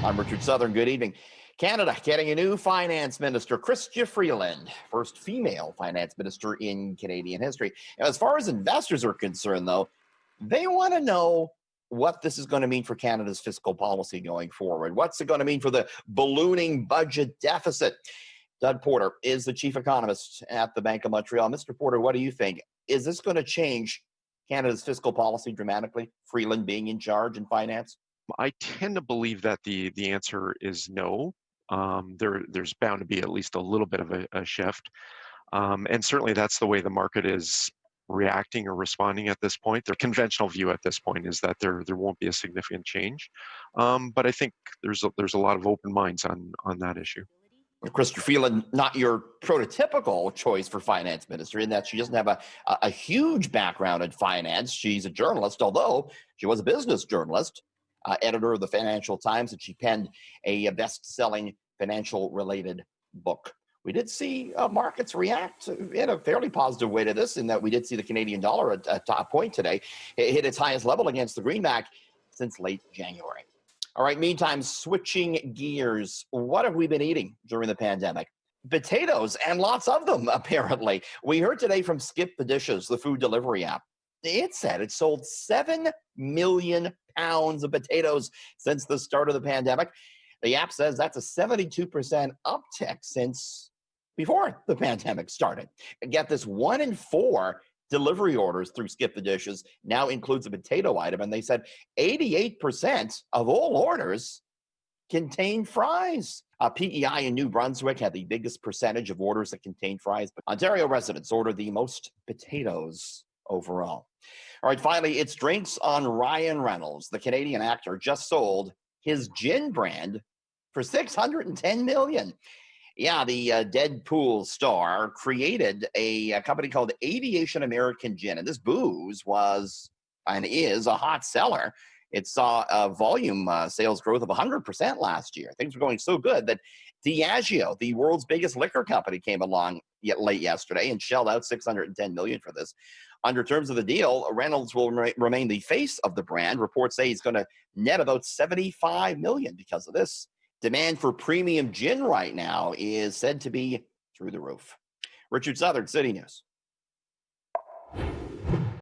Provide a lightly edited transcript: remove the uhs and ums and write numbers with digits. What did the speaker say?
I'm Richard Southern. Good evening. Canada getting a new finance minister, Chrystia Freeland, first female finance minister in Canadian history. Now, as far as investors are concerned, though, they want to know what this is going to mean for Canada's fiscal policy going forward. What's it going to mean for the ballooning budget deficit? Doug Porter is the chief economist at the Bank of Montreal. Mr. Porter, what do you think? Is this going to change Canada's fiscal policy dramatically? Freeland being in charge in finance? I tend to believe that the answer is no. There's bound to be at least a little bit of a shift, and certainly that's the way the market is reacting or responding at this point. The conventional view at this point is that there won't be a significant change, but I think there's a lot of open minds on that issue. Chrystia Freeland, not your prototypical choice for finance minister in that she doesn't have a huge background in finance. She's a journalist, although she was a business journalist, editor of the Financial Times, and she penned a best-selling financial-related book. We did see markets react in a fairly positive way to this, in that we did see the Canadian dollar at a top point today. It hit its highest level against the greenback since late January. All right, meantime, switching gears, what have we been eating during the pandemic? Potatoes, and lots of them, apparently. We heard today from Skip the Dishes, the food delivery app. It said it sold 7 million pounds of potatoes since the start of the pandemic. The app says that's a 72% uptick since before the pandemic started. And get this, 1 in 4 delivery orders through Skip the Dishes now includes a potato item, and they said 88% of all orders contain fries. PEI in New Brunswick had the biggest percentage of orders that contain fries, but Ontario residents ordered the most potatoes overall. All right, finally, it's drinks on Ryan Reynolds. The Canadian actor just sold his gin brand for $610 million. Yeah, the Deadpool star created a company called Aviation American Gin, and this booze was and is a hot seller. It saw a volume sales growth of 100% last year. Things were going so good that Diageo, the world's biggest liquor company, came along late yesterday and shelled out $610 million for this. Under terms of the deal, Reynolds will remain the face of the brand. Reports say he's going to net about $75 million because of this. Demand for premium gin right now is said to be through the roof. Richard Southern, City News.